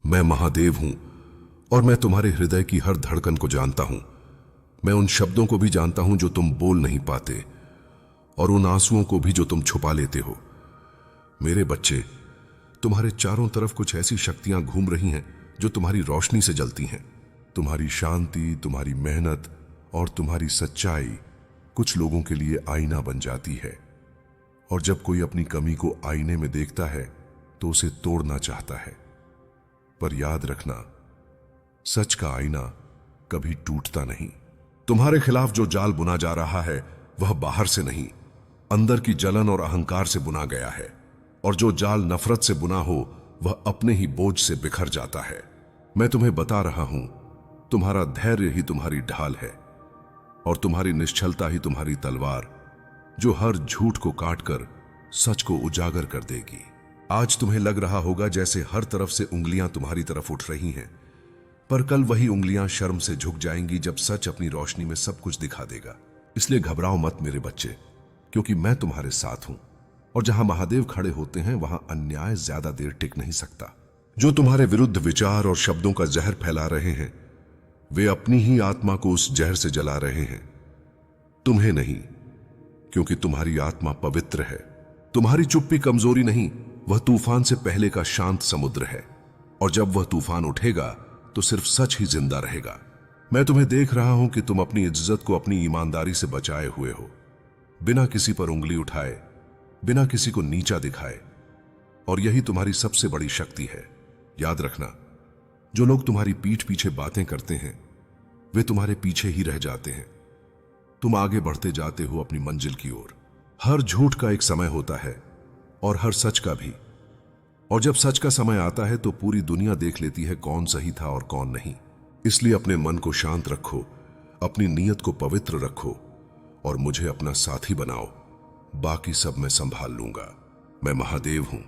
मैं महादेव हूं और मैं तुम्हारे हृदय की हर धड़कन को जानता हूं। मैं उन शब्दों को भी जानता हूं जो तुम बोल नहीं पाते और उन आंसुओं को भी जो तुम छुपा लेते हो। मेरे बच्चे, तुम्हारे चारों तरफ कुछ ऐसी शक्तियां घूम रही हैं जो तुम्हारी रोशनी से जलती हैं। तुम्हारी शांति, तुम्हारी मेहनत और तुम्हारी सच्चाई कुछ लोगों के लिए आईना बन जाती है, और जब कोई अपनी कमी को आईने में देखता है तो उसे तोड़ना चाहता है। पर याद रखना, सच का आईना कभी टूटता नहीं। तुम्हारे खिलाफ जो जाल बुना जा रहा है वह बाहर से नहीं, अंदर की जलन और अहंकार से बुना गया है, और जो जाल नफरत से बुना हो वह अपने ही बोझ से बिखर जाता है। मैं तुम्हें बता रहा हूं, तुम्हारा धैर्य ही तुम्हारी ढाल है और तुम्हारी निश्चलता ही तुम्हारी तलवार, जो हर झूठ को काटकर सच को उजागर कर देगी। आज तुम्हें लग रहा होगा जैसे हर तरफ से उंगलियां तुम्हारी तरफ उठ रही हैं, पर कल वही उंगलियां शर्म से झुक जाएंगी जब सच अपनी रोशनी में सब कुछ दिखा देगा। इसलिए घबराओ मत मेरे बच्चे, क्योंकि मैं तुम्हारे साथ हूं, और जहां महादेव खड़े होते हैं वहां अन्याय ज्यादा देर टिक नहीं सकता। जो तुम्हारे विरुद्ध विचार और शब्दों का जहर फैला रहे हैं, वे अपनी ही आत्मा को उस जहर से जला रहे हैं, तुम्हें नहीं, क्योंकि तुम्हारी आत्मा पवित्र है। तुम्हारी चुप्पी कमजोरी नहीं, वह तूफान से पहले का शांत समुद्र है, और जब वह तूफान उठेगा तो सिर्फ सच ही जिंदा रहेगा। मैं तुम्हें देख रहा हूं कि तुम अपनी इज्जत को अपनी ईमानदारी से बचाए हुए हो, बिना किसी पर उंगली उठाए, बिना किसी को नीचा दिखाए, और यही तुम्हारी सबसे बड़ी शक्ति है। याद रखना, जो लोग तुम्हारी पीठ पीछे बातें करते हैं वे तुम्हारे पीछे ही रह जाते हैं। तुम आगे बढ़ते जाते हो अपनी मंजिल की ओर। हर झूठ का एक समय होता है और हर सच का भी, और जब सच का समय आता है तो पूरी दुनिया देख लेती है कौन सही था और कौन नहीं। इसलिए अपने मन को शांत रखो, अपनी नीयत को पवित्र रखो और मुझे अपना साथी बनाओ। बाकी सब मैं संभाल लूंगा। मैं महादेव हूं,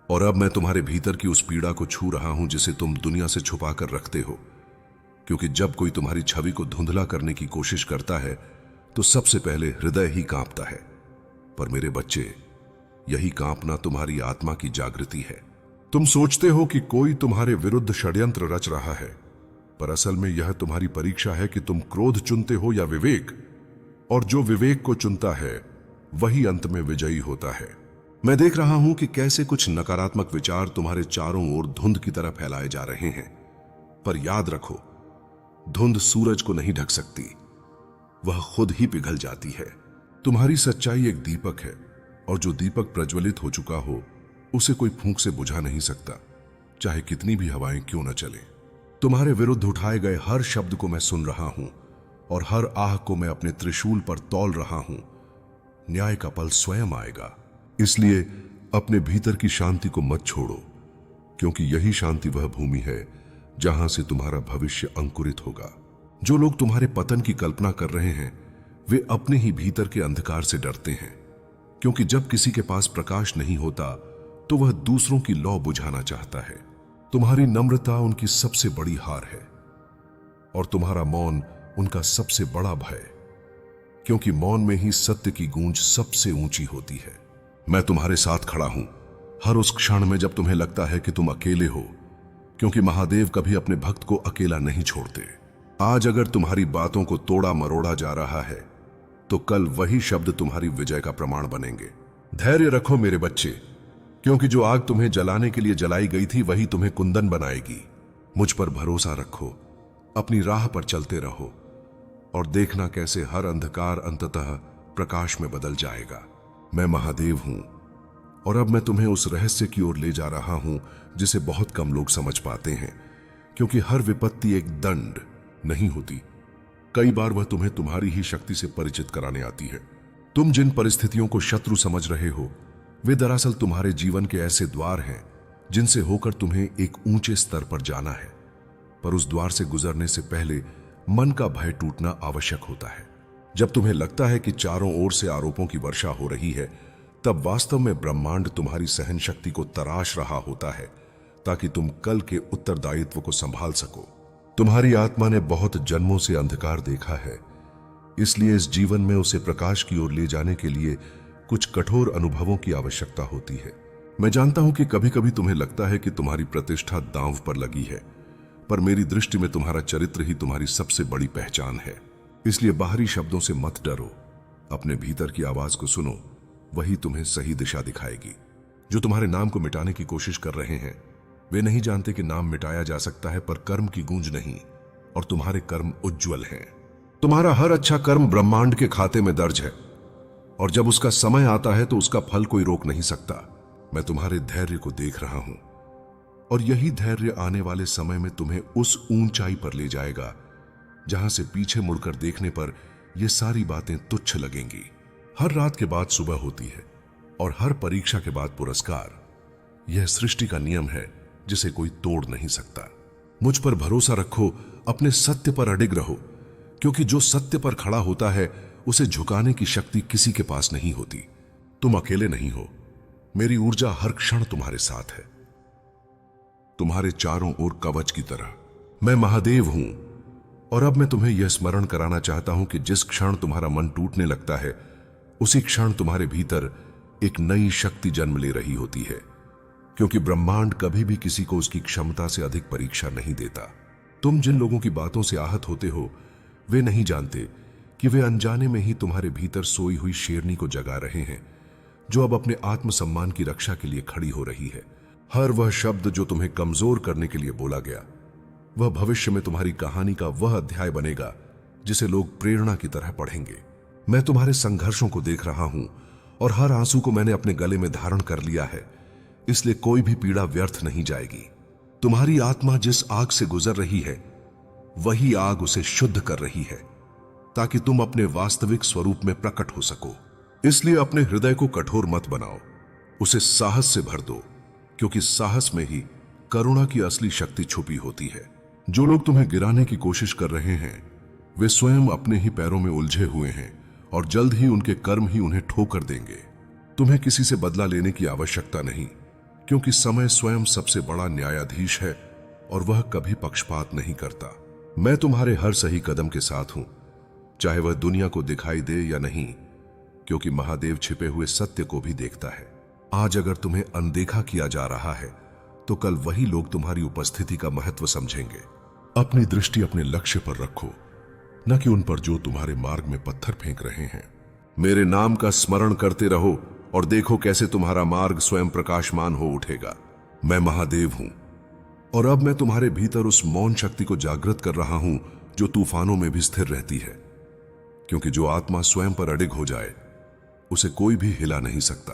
और अब मैं तुम्हारे भीतर की उस पीड़ा को छू रहा हूं जिसे तुम दुनिया से छुपा कर रखते हो, क्योंकि जब कोई तुम्हारी छवि को धुंधला करने की कोशिश करता है तो सबसे पहले हृदय ही कांपता है। पर मेरे बच्चे, यही कांपना तुम्हारी आत्मा की जागृति है। तुम सोचते हो कि कोई तुम्हारे विरुद्ध षड्यंत्र रच रहा है, पर असल में यह तुम्हारी परीक्षा है कि तुम क्रोध चुनते हो या विवेक, और जो विवेक को चुनता है वही अंत में विजयी होता है। मैं देख रहा हूं कि कैसे कुछ नकारात्मक विचार तुम्हारे चारों ओर धुंध की तरह फैलाए जा रहे हैं, पर याद रखो, धुंध सूरज को नहीं ढक सकती, वह खुद ही पिघल जाती है। तुम्हारी सच्चाई एक दीपक है, और जो दीपक प्रज्वलित हो चुका हो उसे कोई फूंक से बुझा नहीं सकता, चाहे कितनी भी हवाएं क्यों न चले। तुम्हारे विरुद्ध उठाए गए हर शब्द को मैं सुन रहा हूं, और हर आह को मैं अपने त्रिशूल पर तौल रहा हूं। न्याय का पल स्वयं आएगा। इसलिए अपने भीतर की शांति को मत छोड़ो, क्योंकि यही शांति वह भूमि है जहां से तुम्हारा भविष्य अंकुरित होगा। जो लोग तुम्हारे पतन की कल्पना कर रहे हैं वे अपने ही भीतर के अंधकार से डरते हैं, क्योंकि जब किसी के पास प्रकाश नहीं होता तो वह दूसरों की लौ बुझाना चाहता है। तुम्हारी नम्रता उनकी सबसे बड़ी हार है, और तुम्हारा मौन उनका सबसे बड़ा भय, क्योंकि मौन में ही सत्य की गूंज सबसे ऊंची होती है। मैं तुम्हारे साथ खड़ा हूं हर उस क्षण में जब तुम्हें लगता है कि तुम अकेले हो, क्योंकि महादेव कभी अपने भक्त को अकेला नहीं छोड़ते। आज अगर तुम्हारी बातों को तोड़ा मरोड़ा जा रहा है तो कल वही शब्द तुम्हारी विजय का प्रमाण बनेंगे। धैर्य रखो मेरे बच्चे, क्योंकि जो आग तुम्हें जलाने के लिए जलाई गई थी वही तुम्हें कुंदन बनाएगी। मुझ पर भरोसा रखो, अपनी राह पर चलते रहो, और देखना कैसे हर अंधकार अंततः प्रकाश में बदल जाएगा। मैं महादेव हूं, और अब मैं तुम्हें उस रहस्य की ओर ले जा रहा हूं जिसे बहुत कम लोग समझ पाते हैं, क्योंकि हर विपत्ति एक दंड नहीं होती। कई बार वह तुम्हें तुम्हारी ही शक्ति से परिचित कराने आती है। तुम जिन परिस्थितियों को शत्रु समझ रहे हो वे दरअसल तुम्हारे जीवन के ऐसे द्वार हैं जिनसे होकर तुम्हें एक ऊंचे स्तर पर जाना है। पर उस द्वार से गुजरने से पहले मन का भय टूटना आवश्यक होता है। जब तुम्हें लगता है कि चारों ओर से आरोपों की वर्षा हो रही है, तब वास्तव में ब्रह्मांड तुम्हारी सहन शक्ति को तराश रहा होता है, ताकि तुम कल के उत्तरदायित्व को संभाल सको। तुम्हारी आत्मा ने बहुत जन्मों से अंधकार देखा है, इसलिए इस जीवन में उसे प्रकाश की ओर ले जाने के लिए कुछ कठोर अनुभवों की आवश्यकता होती है। मैं जानता हूं कि कभी कभी तुम्हें लगता है कि तुम्हारी प्रतिष्ठा दांव पर लगी है, पर मेरी दृष्टि में तुम्हारा चरित्र ही तुम्हारी सबसे बड़ी पहचान है। इसलिए बाहरी शब्दों से मत डरो, अपने भीतर की आवाज को सुनो, वही तुम्हें सही दिशा दिखाएगी। जो तुम्हारे नाम को मिटाने की कोशिश कर रहे हैं वे नहीं जानते कि नाम मिटाया जा सकता है पर कर्म की गूंज नहीं, और तुम्हारे कर्म उज्जवल हैं। तुम्हारा हर अच्छा कर्म ब्रह्मांड के खाते में दर्ज है, और जब उसका समय आता है तो उसका फल कोई रोक नहीं सकता। मैं तुम्हारे धैर्य को देख रहा हूं, और यही धैर्य आने वाले समय में तुम्हें उस ऊंचाई पर ले जाएगा जहां से पीछे मुड़कर देखने पर यह सारी बातें तुच्छ लगेंगी। हर रात के बाद सुबह होती है, और हर परीक्षा के बाद पुरस्कार। यह सृष्टि का नियम है जिसे कोई तोड़ नहीं सकता। मुझ पर भरोसा रखो, अपने सत्य पर अडिग रहो, क्योंकि जो सत्य पर खड़ा होता है उसे झुकाने की शक्ति किसी के पास नहीं होती। तुम अकेले नहीं हो, मेरी ऊर्जा हर क्षण तुम्हारे साथ है, तुम्हारे चारों ओर कवच की तरह। मैं महादेव हूं, और अब मैं तुम्हें यह स्मरण कराना चाहता हूं कि जिस क्षण तुम्हारा मन टूटने लगता है उसी क्षण तुम्हारे भीतर एक नई शक्ति जन्म ले रही होती है, क्योंकि ब्रह्मांड कभी भी किसी को उसकी क्षमता से अधिक परीक्षा नहीं देता। तुम जिन लोगों की बातों से आहत होते हो वे नहीं जानते कि वे अनजाने में ही तुम्हारे भीतर सोई हुई शेरनी को जगा रहे हैं, जो अब अपने आत्मसम्मान की रक्षा के लिए खड़ी हो रही है। हर वह शब्द जो तुम्हें कमजोर करने के लिए बोला गया, वह भविष्य में तुम्हारी कहानी का वह अध्याय बनेगा जिसे लोग प्रेरणा की तरह पढ़ेंगे। मैं तुम्हारे संघर्षों को देख रहा हूं, और हर आंसू को मैंने अपने गले में धारण कर लिया है, इसलिए कोई भी पीड़ा व्यर्थ नहीं जाएगी। तुम्हारी आत्मा जिस आग से गुजर रही है वही आग उसे शुद्ध कर रही है, ताकि तुम अपने वास्तविक स्वरूप में प्रकट हो सको। इसलिए अपने हृदय को कठोर मत बनाओ, उसे साहस से भर दो, क्योंकि साहस में ही करुणा की असली शक्ति छुपी होती है। जो लोग तुम्हें गिराने की कोशिश कर रहे हैं वे स्वयं अपने ही पैरों में उलझे हुए हैं, और जल्द ही उनके कर्म ही उन्हें ठोकर देंगे। तुम्हें किसी से बदला लेने की आवश्यकता नहीं, क्योंकि समय स्वयं सबसे बड़ा न्यायाधीश है और वह कभी पक्षपात नहीं करता। मैं तुम्हारे हर सही कदम के साथ हूं, चाहे वह दुनिया को दिखाई दे या नहीं, क्योंकि महादेव छिपे हुए सत्य को भी देखता है। आज अगर तुम्हें अनदेखा किया जा रहा है तो कल वही लोग तुम्हारी उपस्थिति का महत्व समझेंगे। अपनी दृष्टि अपने लक्ष्य पर रखो, न कि उन पर जो तुम्हारे मार्ग में पत्थर फेंक रहे हैं। मेरे नाम का स्मरण करते रहो और देखो कैसे तुम्हारा मार्ग स्वयं प्रकाशमान हो उठेगा। मैं महादेव हूं, और अब मैं तुम्हारे भीतर उस मौन शक्ति को जागृत कर रहा हूं जो तूफानों में भी स्थिर रहती है, क्योंकि जो आत्मा स्वयं पर अडिग हो जाए उसे कोई भी हिला नहीं सकता।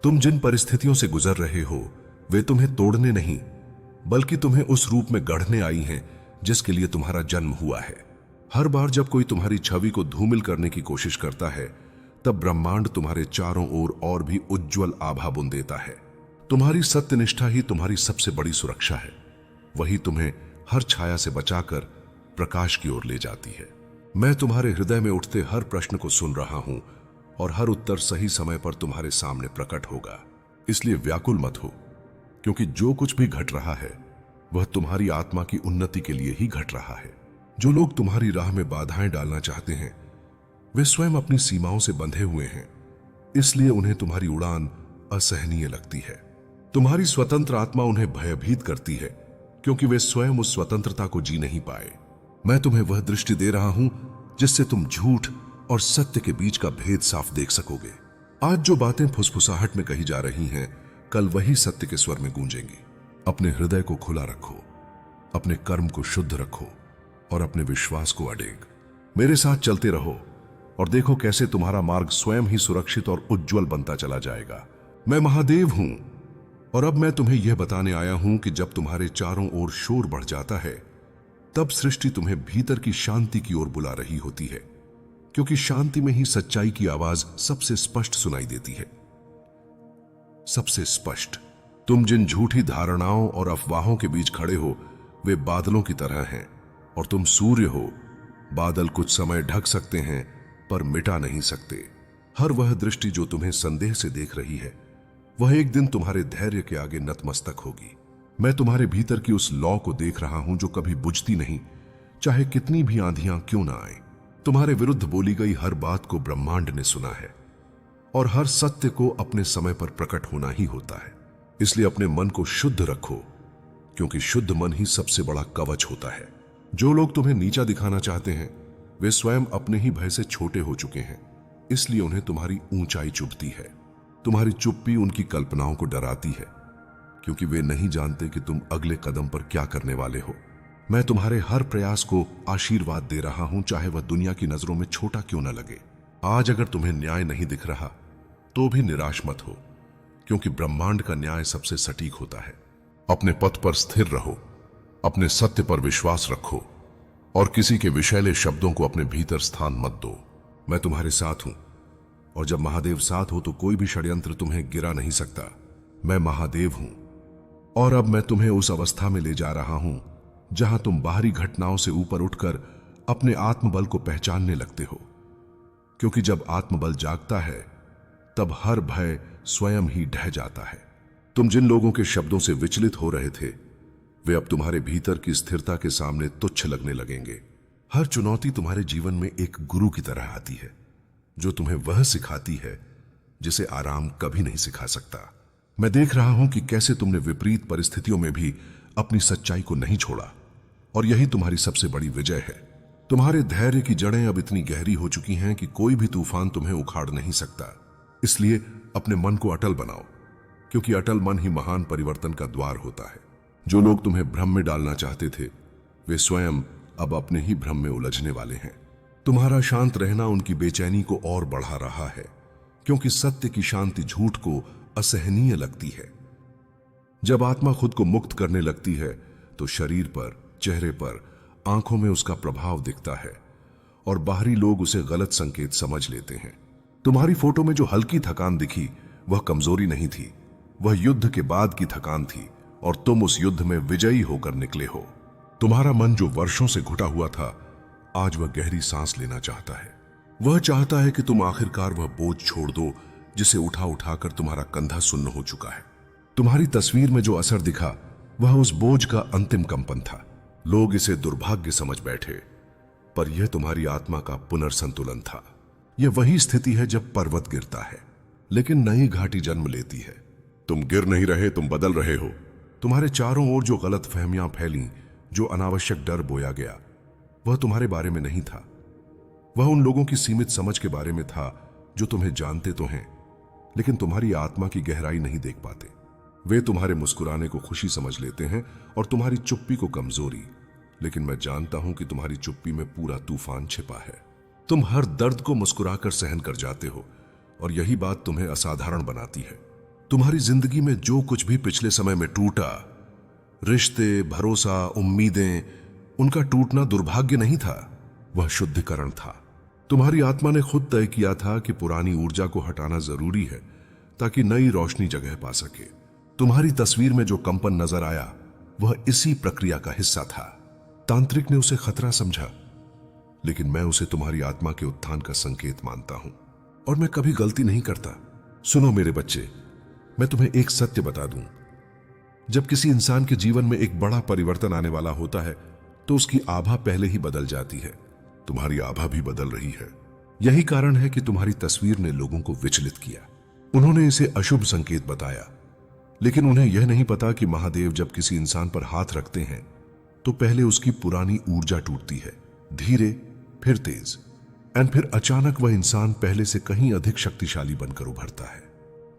तुम जिन परिस्थितियों से गुजर रहे हो वे तुम्हें तोड़ने नहीं, बल्कि तुम्हें उस रूप में गढ़ने आई हैं जिसके लिए तुम्हारा जन्म हुआ है। हर बार जब कोई तुम्हारी छवि को धूमिल करने की कोशिश करता है तब ब्रह्मांड तुम्हारे चारों ओर और भी उज्जवल आभा बुन देता है। तुम्हारी सत्यनिष्ठा ही तुम्हारी सबसे बड़ी सुरक्षा है, वही तुम्हें हर छाया से बचाकर प्रकाश की ओर ले जाती है। मैं तुम्हारे हृदय में उठते हर प्रश्न को सुन रहा हूं, और हर उत्तर सही समय पर तुम्हारे सामने प्रकट होगा। इसलिए व्याकुल मत हो, क्योंकि जो कुछ भी घट रहा है वह तुम्हारी आत्मा की उन्नति के लिए ही घट रहा है। जो लोग तुम्हारी राह में बाधाएं डालना चाहते हैं वे स्वयं अपनी सीमाओं से बंधे हुए हैं, इसलिए उन्हें तुम्हारी उड़ान असहनीय लगती है। तुम्हारी स्वतंत्र आत्मा उन्हें भयभीत करती है, क्योंकि वे स्वयं उस स्वतंत्रता को जी नहीं पाए। मैं तुम्हें वह दृष्टि दे रहा हूं जिससे तुम झूठ और सत्य के बीच का भेद साफ देख सकोगे। आज जो बातें फुसफुसाहट में कही जा रही हैं कल वही सत्य के स्वर में गूंजेंगी। अपने हृदय को खुला रखो, अपने कर्म को शुद्ध रखो, और अपने विश्वास को अडेग। मेरे साथ चलते रहो और देखो कैसे तुम्हारा मार्ग स्वयं ही सुरक्षित और उज्जवल बनता चला जाएगा। मैं महादेव हूं, और अब मैं तुम्हें यह बताने आया हूं कि जब तुम्हारे चारों ओर शोर बढ़ जाता है तब सृष्टि तुम्हें भीतर की शांति की ओर बुला रही होती है, क्योंकि शांति में ही सच्चाई की आवाज सबसे स्पष्ट सुनाई देती है। सबसे स्पष्ट। तुम जिन झूठी धारणाओं और अफवाहों के बीच खड़े हो वे बादलों की तरह हैं, और तुम सूर्य हो। बादल कुछ समय ढक सकते हैं पर मिटा नहीं सकते। हर वह दृष्टि जो तुम्हें संदेह से देख रही है वह एक दिन तुम्हारे धैर्य के आगे नतमस्तक होगी। मैं तुम्हारे भीतर की उस लौ को देख रहा हूं जो कभी बुझती नहीं, चाहे कितनी भी आंधियां क्यों ना आए। तुम्हारे विरुद्ध बोली गई हर बात को ब्रह्मांड ने सुना है, और हर सत्य को अपने समय पर प्रकट होना ही होता है। इसलिए अपने मन को शुद्ध रखो, क्योंकि शुद्ध मन ही सबसे बड़ा कवच होता है। जो लोग तुम्हें नीचा दिखाना चाहते हैं वे स्वयं अपने ही भय से छोटे हो चुके हैं, इसलिए उन्हें तुम्हारी ऊंचाई चुभती है। तुम्हारी चुप्पी उनकी कल्पनाओं को डराती है, क्योंकि वे नहीं जानते कि तुम अगले कदम पर क्या करने वाले हो। मैं तुम्हारे हर प्रयास को आशीर्वाद दे रहा हूं, चाहे वह दुनिया की नजरों में छोटा क्यों न लगे। आज अगर तुम्हें न्याय नहीं दिख रहा तो भी निराश मत हो, क्योंकि ब्रह्मांड का न्याय सबसे सटीक होता है। अपने पथ पर स्थिर रहो, अपने सत्य पर विश्वास रखो और किसी के विषैले शब्दों को अपने भीतर स्थान मत दो। मैं तुम्हारे साथ हूं, और जब महादेव साथ हो तो कोई भी षड्यंत्र तुम्हें गिरा नहीं सकता। मैं महादेव हूं, और अब मैं तुम्हें उस अवस्था में ले जा रहा हूं जहां तुम बाहरी घटनाओं से ऊपर उठकर अपने आत्मबल को पहचानने लगते हो, क्योंकि जब आत्मबल जागता है तब हर भय स्वयं ही ढह जाता है। तुम जिन लोगों के शब्दों से विचलित हो रहे थे वे अब तुम्हारे भीतर की स्थिरता के सामने तुच्छ लगने लगेंगे। हर चुनौती तुम्हारे जीवन में एक गुरु की तरह आती है, जो तुम्हें वह सिखाती है जिसे आराम कभी नहीं सिखा सकता। मैं देख रहा हूं कि कैसे तुमने विपरीत परिस्थितियों में भी अपनी सच्चाई को नहीं छोड़ा, और यही तुम्हारी सबसे बड़ी विजय है। तुम्हारे धैर्य की जड़ें अब इतनी गहरी हो चुकी हैं कि कोई भी तूफान तुम्हें उखाड़ नहीं सकता। इसलिए अपने मन को अटल बनाओ, क्योंकि अटल मन ही महान परिवर्तन का द्वार होता है। जो लोग तुम्हें भ्रम में डालना चाहते थे वे स्वयं अब अपने ही भ्रम में उलझने वाले हैं। तुम्हारा शांत रहना उनकी बेचैनी को और बढ़ा रहा है, क्योंकि सत्य की शांति झूठ को असहनीय लगती है। जब आत्मा खुद को मुक्त करने लगती है तो शरीर पर, चेहरे पर, आंखों में उसका प्रभाव दिखता है, और बाहरी लोग उसे गलत संकेत समझ लेते हैं। तुम्हारी फोटो में जो हल्की थकान दिखी वह कमजोरी नहीं थी, वह युद्ध के बाद की थकान थी, और तुम उस युद्ध में विजयी होकर निकले हो। तुम्हारा मन जो वर्षों से घुटा हुआ था आज वह गहरी सांस लेना चाहता है। वह चाहता है कि तुम आखिरकार वह बोझ छोड़ दो जिसे उठा उठाकर तुम्हारा कंधा सुन्न हो चुका है। तुम्हारी तस्वीर में जो असर दिखा वह उस बोझ का अंतिम कंपन था। लोग इसे दुर्भाग्य समझ बैठे, पर यह तुम्हारी आत्मा का पुनर्संतुलन था। यह वही स्थिति है जब पर्वत गिरता है लेकिन नई घाटी जन्म लेती है। तुम गिर नहीं रहे, तुम बदल रहे हो। तुम्हारे चारों ओर जो गलत फहमियां फैली, जो अनावश्यक डर बोया गया, वह तुम्हारे बारे में नहीं था। वह उन लोगों की सीमित समझ के बारे में था जो तुम्हें जानते तो हैं लेकिन तुम्हारी आत्मा की गहराई नहीं देख पाते। वे तुम्हारे मुस्कुराने को खुशी समझ लेते हैं और तुम्हारी चुप्पी को कमजोरी, लेकिन मैं जानता हूं कि तुम्हारी चुप्पी में पूरा तूफान छिपा है। तुम हर दर्द को मुस्कुराकर सहन कर जाते हो, और यही बात तुम्हें असाधारण बनाती है। तुम्हारी जिंदगी में जो कुछ भी पिछले समय में टूटा, रिश्ते, भरोसा, उम्मीदें, उनका टूटना दुर्भाग्य नहीं था, वह शुद्धिकरण था। तुम्हारी आत्मा ने खुद तय किया था कि पुरानी ऊर्जा को हटाना जरूरी है ताकि नई रोशनी जगह पा सके। तुम्हारी तस्वीर में जो कंपन नजर आया वह इसी प्रक्रिया का हिस्सा था। तांत्रिक ने उसे खतरा समझा, लेकिन मैं उसे तुम्हारी आत्मा के उत्थान का संकेत मानता हूं, और मैं कभी गलती नहीं करता। सुनो मेरे बच्चे, मैं तुम्हें एक सत्य बता दूं। जब किसी इंसान के जीवन में एक बड़ा परिवर्तन आने वाला होता है तो उसकी आभा पहले ही बदल जाती है। तुम्हारी आभा भी बदल रही है। यही कारण है कि तुम्हारी तस्वीर ने लोगों को विचलित किया। उन्होंने इसे अशुभ संकेत बताया, लेकिन उन्हें यह नहीं पता कि महादेव जब किसी इंसान पर हाथ रखते हैं तो पहले उसकी पुरानी ऊर्जा टूटती है, धीरे, फिर तेज, एंड फिर अचानक वह इंसान पहले से कहीं अधिक शक्तिशाली बनकर उभरता है।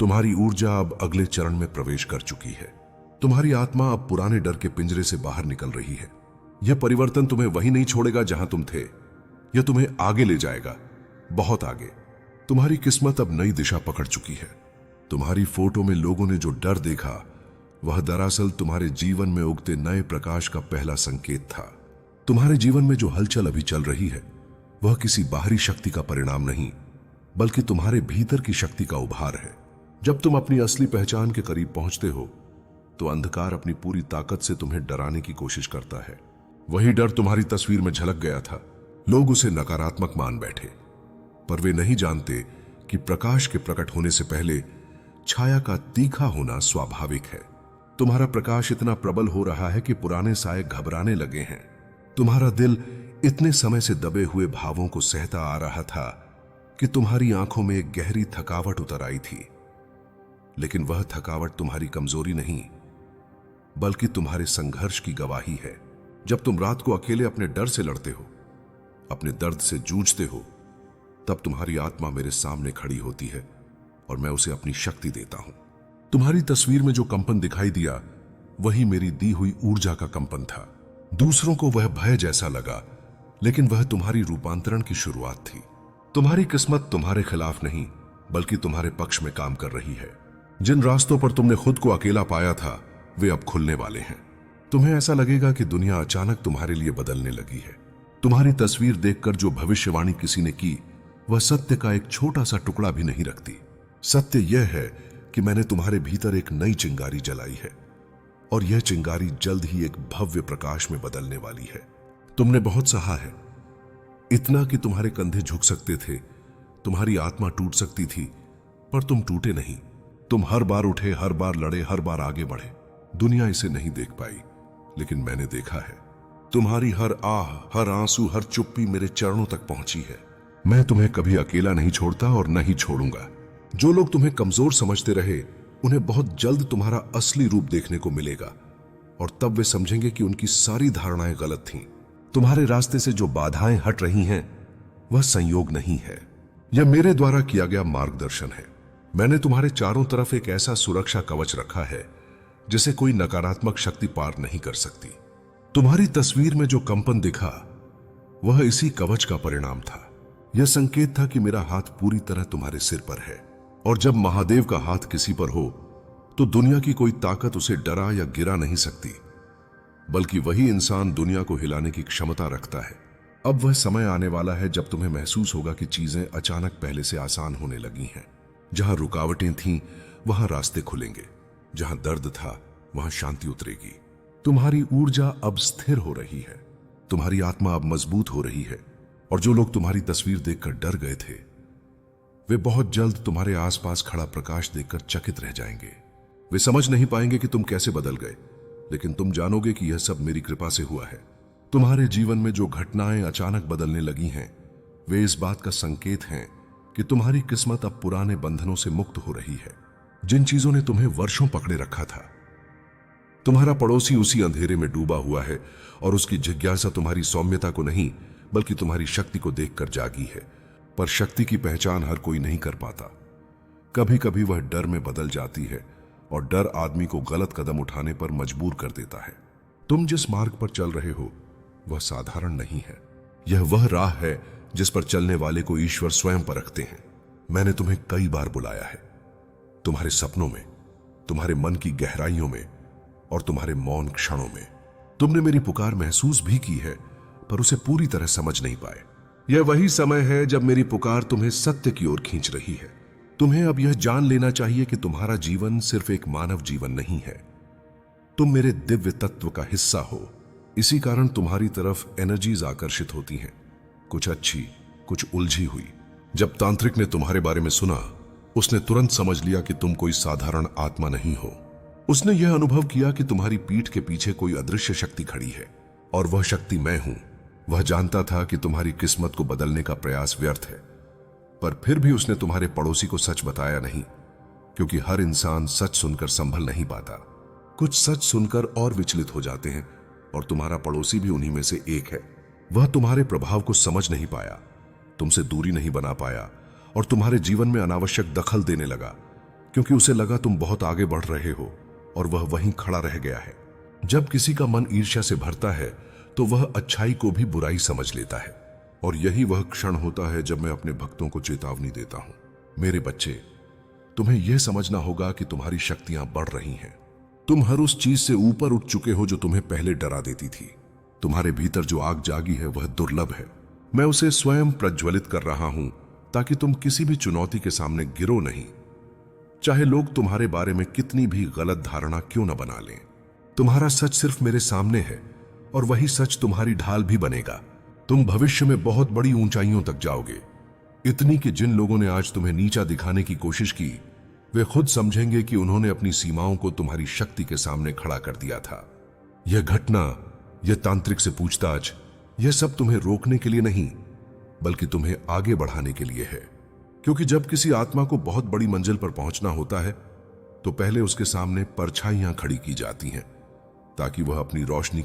तुम्हारी ऊर्जा अब अगले चरण में प्रवेश कर चुकी है। तुम्हारी आत्मा अब पुराने डर के पिंजरे से बाहर निकल रही है। यह परिवर्तन तुम्हें वहीं नहीं छोड़ेगा जहां तुम थे, यह तुम्हें आगे ले जाएगा, बहुत आगे। तुम्हारी किस्मत अब नई दिशा पकड़ चुकी है। तुम्हारी फोटो में लोगों ने जो डर देखा वह दरअसल तुम्हारे जीवन में उगते नए प्रकाश का पहला संकेत था। तुम्हारे जीवन में जो हलचल अभी चल रही है वह किसी बाहरी शक्ति का परिणाम नहीं, बल्कि तुम्हारे भीतर की शक्ति का उभार है। जब तुम अपनी असली पहचान के करीब पहुंचते हो तो अंधकार अपनी पूरी ताकत से तुम्हें डराने की कोशिश करता है। वही डर तुम्हारी तस्वीर में झलक गया था। लोग उसे नकारात्मक मान बैठे, पर वे नहीं जानते कि प्रकाश के प्रकट होने से पहले छाया का तीखा होना स्वाभाविक है। तुम्हारा प्रकाश इतना प्रबल हो रहा है कि पुराने साए घबराने लगे हैं। तुम्हारा दिल इतने समय से दबे हुए भावों को सहता आ रहा था कि तुम्हारी आंखों में एक गहरी थकावट उतर आई थी। लेकिन वह थकावट तुम्हारी कमजोरी नहीं, बल्कि तुम्हारे संघर्ष की गवाही है। जब तुम रात को अकेले अपने डर से लड़ते हो, अपने दर्द से जूझते हो, तब तुम्हारी आत्मा मेरे सामने खड़ी होती है और मैं उसे अपनी शक्ति देता हूं। तुम्हारी तस्वीर में जो कंपन दिखाई दिया, वही मेरी दी हुई ऊर्जा का कंपन था। दूसरों को वह भय जैसा लगा, लेकिन वह तुम्हारी रूपांतरण की शुरुआत थी। तुम्हारी किस्मत तुम्हारे खिलाफ नहीं, बल्कि तुम्हारे पक्ष में काम कर रही है। जिन रास्तों पर तुमने खुद को अकेला पाया था, वे अब खुलने वाले हैं। तुम्हें ऐसा लगेगा कि दुनिया अचानक तुम्हारे लिए बदलने लगी है। तुम्हारी तस्वीर देखकर जो भविष्यवाणी किसी ने की, वह सत्य का एक छोटा सा टुकड़ा भी नहीं रखती। सत्य यह है कि मैंने तुम्हारे भीतर एक नई चिंगारी जलाई है, और यह चिंगारी जल्द ही एक भव्य प्रकाश में बदलने वाली है। तुमने बहुत सहा है, इतना कि तुम्हारे कंधे झुक सकते थे, तुम्हारी आत्मा टूट सकती थी, पर तुम टूटे नहीं। तुम हर बार उठे, हर बार लड़े, हर बार आगे बढ़े। दुनिया इसे नहीं देख पाई, लेकिन मैंने देखा है। तुम्हारी हर आह, हर आंसू, हर चुप्पी मेरे चरणों तक पहुंची है। मैं तुम्हें कभी अकेला नहीं छोड़ता और न ही छोड़ूंगा। जो लोग तुम्हें कमजोर समझते रहे, उन्हें बहुत जल्द तुम्हारा असली रूप देखने को मिलेगा, और तब वे समझेंगे कि उनकी सारी धारणाएं गलत थीं। तुम्हारे रास्ते से जो बाधाएं हट रही हैं, वह संयोग नहीं है, यह मेरे द्वारा किया गया मार्गदर्शन है। मैंने तुम्हारे चारों तरफ एक ऐसा सुरक्षा कवच रखा है जिसे कोई नकारात्मक शक्ति पार नहीं कर सकती। तुम्हारी तस्वीर में जो कंपन दिखा, वह इसी कवच का परिणाम था। यह संकेत था कि मेरा हाथ पूरी तरह तुम्हारे सिर पर है, और जब महादेव का हाथ किसी पर हो, तो दुनिया की कोई ताकत उसे डरा या गिरा नहीं सकती, बल्कि वही इंसान दुनिया को हिलाने की क्षमता रखता है। अब वह समय आने वाला है जब तुम्हें महसूस होगा कि चीजें अचानक पहले से आसान होने लगी हैं। जहां रुकावटें थीं, वहां रास्ते खुलेंगे। जहां दर्द था, वहां शांति उतरेगी। तुम्हारी ऊर्जा अब स्थिर हो रही है, तुम्हारी आत्मा अब मजबूत हो रही है, और जो लोग तुम्हारी तस्वीर देखकर डर गए थे, वे बहुत जल्द तुम्हारे आसपास खड़ा प्रकाश देखकर चकित रह जाएंगे। वे समझ नहीं पाएंगे कि तुम कैसे बदल गए, लेकिन तुम जानोगे कि यह सब मेरी कृपा से हुआ है। तुम्हारे जीवन में जो घटनाएं अचानक बदलने लगी हैं, वे इस बात का संकेत हैं कि तुम्हारी किस्मत अब पुराने बंधनों से मुक्त हो रही है। जिन चीजों ने तुम्हें वर्षों पकड़े रखा था, तुम्हारा पड़ोसी उसी अंधेरे में डूबा हुआ है, और उसकी जिज्ञासा तुम्हारी सौम्यता को नहीं, बल्कि तुम्हारी शक्ति को देखकर जागी है। पर शक्ति की पहचान हर कोई नहीं कर पाता। कभी कभी वह डर में बदल जाती है, और डर आदमी को गलत कदम उठाने पर मजबूर कर देता है। तुम जिस मार्ग पर चल रहे हो, वह साधारण नहीं है। यह वह राह है जिस पर चलने वाले को ईश्वर स्वयं परखते हैं। मैंने तुम्हें कई बार बुलाया है, तुम्हारे सपनों में, तुम्हारे मन की गहराइयों में, और तुम्हारे मौन क्षणों में। तुमने मेरी पुकार महसूस भी की है, पर उसे पूरी तरह समझ नहीं पाए। यह वही समय है जब मेरी पुकार तुम्हें सत्य की ओर खींच रही है। तुम्हें अब यह जान लेना चाहिए कि तुम्हारा जीवन सिर्फ एक मानव जीवन नहीं है, तुम मेरे दिव्य तत्व का हिस्सा हो। इसी कारण तुम्हारी तरफ एनर्जीज आकर्षित होती हैं, कुछ अच्छी, कुछ उलझी हुई। जब तांत्रिक ने तुम्हारे बारे में सुना, उसने तुरंत समझ लिया कि तुम कोई साधारण आत्मा नहीं हो। उसने यह अनुभव किया कि तुम्हारी पीठ के पीछे कोई अदृश्य शक्ति खड़ी है, और वह शक्ति मैं हूं। वह जानता था कि तुम्हारी किस्मत को बदलने का प्रयास व्यर्थ है, पर फिर भी उसने तुम्हारे पड़ोसी को सच बताया नहीं, क्योंकि हर इंसान सच सुनकर संभल नहीं पाता। कुछ सच सुनकर और विचलित हो जाते हैं, और तुम्हारा पड़ोसी भी उन्हीं में से एक है। वह तुम्हारे प्रभाव को समझ नहीं पाया, तुमसे दूरी नहीं बना पाया, और तुम्हारे जीवन में अनावश्यक दखल देने लगा, क्योंकि उसे लगा तुम बहुत आगे बढ़ रहे हो, और वह वहीं खड़ा रह गया है। जब किसी का मन ईर्ष्या से भरता है, तो वह अच्छाई को भी बुराई समझ लेता है, और यही वह क्षण होता है जब मैं अपने भक्तों को चेतावनी देता हूं। मेरे बच्चे, तुम्हें यह समझना होगा कि तुम्हारी शक्तियां बढ़ रही हैं। तुम हर उस चीज से ऊपर उठ चुके हो जो तुम्हें पहले डरा देती थी। तुम्हारे भीतर जो आग जागी है, वह दुर्लभ है। मैं उसे स्वयं प्रज्वलित कर रहा हूं, ताकि तुम किसी भी चुनौती के सामने गिरो नहीं, चाहे लोग तुम्हारे बारे में कितनी भी गलत धारणा क्यों न बना लें। तुम्हारा सच सिर्फ मेरे सामने है, और वही सच तुम्हारी ढाल भी बनेगा। तुम भविष्य में बहुत बड़ी ऊंचाइयों तक जाओगे, इतनी कि जिन लोगों ने आज तुम्हें नीचा दिखाने की कोशिश की, वे खुद समझेंगे कि उन्होंने अपनी सीमाओं को तुम्हारी शक्ति के सामने खड़ा कर दिया था। यह घटना, यह तांत्रिक से पूछताछ, यह सब तुम्हें रोकने के लिए नहीं, बल्कि तुम्हें आगे बढ़ाने के लिए है। क्योंकि जब किसी आत्मा को बहुत बड़ी मंजिल पर पहुंचना होता है, तो पहले उसके सामने परछाइयां खड़ी की जाती हैं ताकि वह अपनी रोशनी